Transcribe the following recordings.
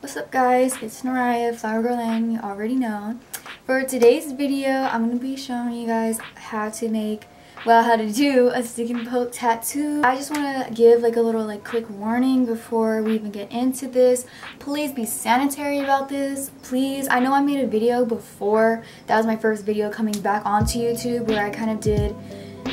What's up guys, it's Naraya, Flower Girl N, you already know. For today's video, I'm going to be showing you guys how to do a stick and poke tattoo. I just want to give a little quick warning before we even get into this. Please be sanitary about this, please. I know I made a video before, that was my first video coming back onto YouTube where I kind of did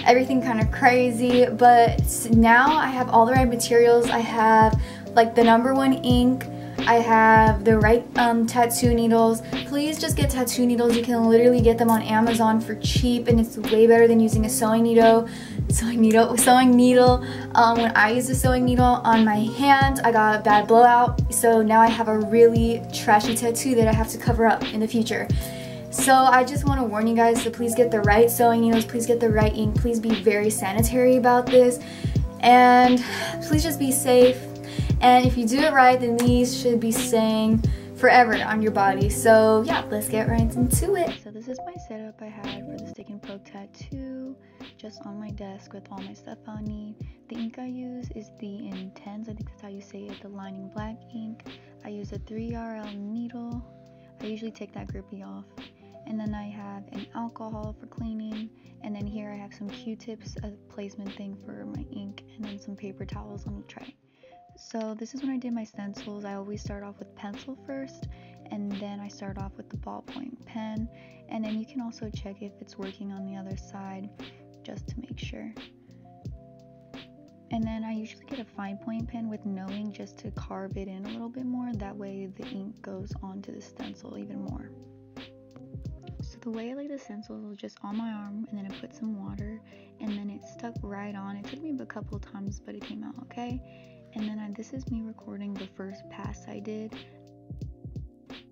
everything kind of crazy, but now I have all the right materials. I have the #1 ink, I have the right tattoo needles. Please just get tattoo needles. You can literally get them on Amazon for cheap, and it's way better than using a sewing needle. When I used a sewing needle on my hand, I got a bad blowout, so now I have a really trashy tattoo that I have to cover up in the future. So I just want to warn you guys to please get the right sewing needles, please get the right ink, please be very sanitary about this, and please just be safe. And if you do it right, then these should be staying forever on your body. So yeah, let's get right into it. So this is my setup I had for the stick and poke tattoo, just on my desk with all my stuff I need. The ink I use is the Intense, I think that's how you say it, the Lining Black ink. I use a 3RL needle. I usually take that grippy off. And then I have an alcohol for cleaning, and then here I have some Q-tips, a placement thing for my ink, and then some paper towels on the tray. So this is when I did my stencils. I always start off with pencil first, and then I start off with the ballpoint pen, and then you can also check if it's working on the other side just to make sure. And then I usually get a fine point pen with no ink just to carve it in a little bit more, that way the ink goes onto the stencil even more. So the way I lay the stencils was just on my arm, and then I put some water, and then it stuck right on. It took me a couple times, but it came out okay. And then this is me recording the first pass I did.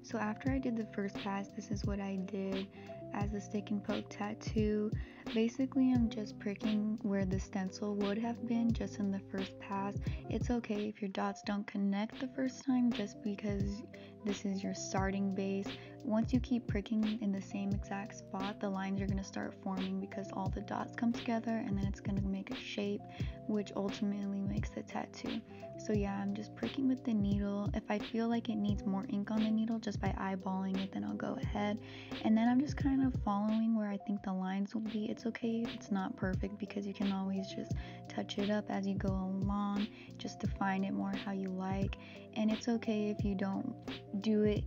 So after I did the first pass, this is what I did as the stick and poke tattoo. Basically, I'm just pricking where the stencil would have been just in the first pass. It's okay if your dots don't connect the first time, just because this is your starting base. Once you keep pricking in the same exact spot, the lines are going to start forming because all the dots come together, and then it's going to make a shape, which ultimately makes the tattoo. So yeah, I'm just pricking with the needle. If I feel like it needs more ink on the needle just by eyeballing it, then I'll go ahead. And then I'm just kind of following where I think the lines will be. It's okay if it's not perfect, because you can always just touch it up as you go along, just define it more how you like. And it's okay if you don't do it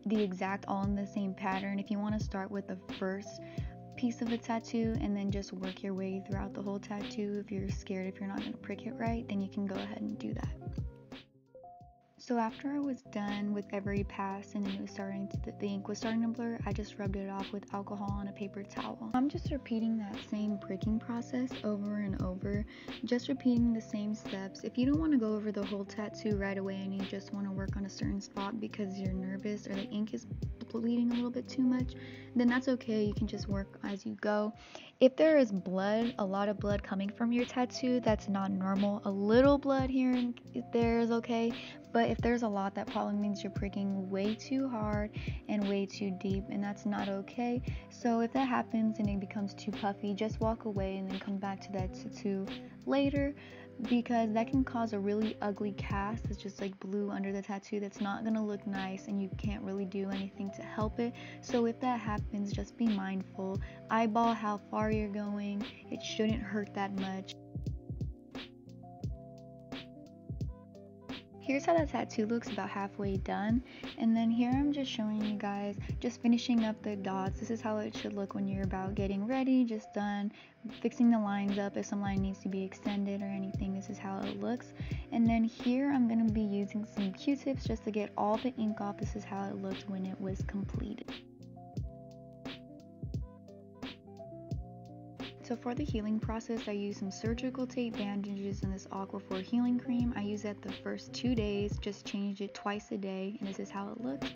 the exact all in the same pattern. If you want to start with the first piece of a tattoo and then just work your way throughout the whole tattoo, if you're scared if you're not going to prick it right, then you can go ahead and do that. So after I was done with every pass and then the ink was starting to blur, I just rubbed it off with alcohol on a paper towel. I'm just repeating that same pricking process over and over, just repeating the same steps. If you don't want to go over the whole tattoo right away and you just want to work on a certain spot because you're nervous or the ink is bleeding a little bit too much, then that's okay. You can just work as you go. If there is blood, a lot of blood coming from your tattoo, that's not normal. A little blood here and there is okay, but if there's a lot, that probably means you're pricking way too hard and way too deep, and that's not okay. So if that happens and it becomes too puffy, just walk away and then come back to that tattoo later, because that can cause a really ugly cast that's just blue under the tattoo that's not gonna look nice, and you can't really do anything to help it. So if that happens, just be mindful, eyeball how far you're going. It shouldn't hurt that much. Here's how the tattoo looks about halfway done, and then here I'm just showing you guys, just finishing up the dots. This is how it should look when you're about getting ready, just done fixing the lines up. If some line needs to be extended or anything, this is how it looks. And then here I'm going to be using some Q-tips just to get all the ink off. This is how it looked when it was completed. So for the healing process, I use some surgical tape, bandages, and this Aquaphor healing cream. I use that the first 2 days, just changed it twice a day, and this is how it looks.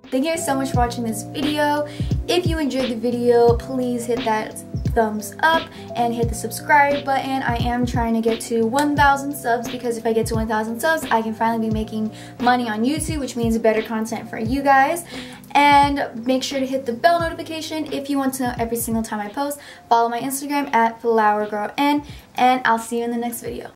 Thank you guys so much for watching this video. If you enjoyed the video, please hit that thumbs up and hit the subscribe button. I am trying to get to 1,000 subs, because if I get to 1,000 subs, I can finally be making money on YouTube, which means better content for you guys. And make sure to hit the bell notification if you want to know every single time I post. Follow my Instagram at flowergirln, and I'll see you in the next video.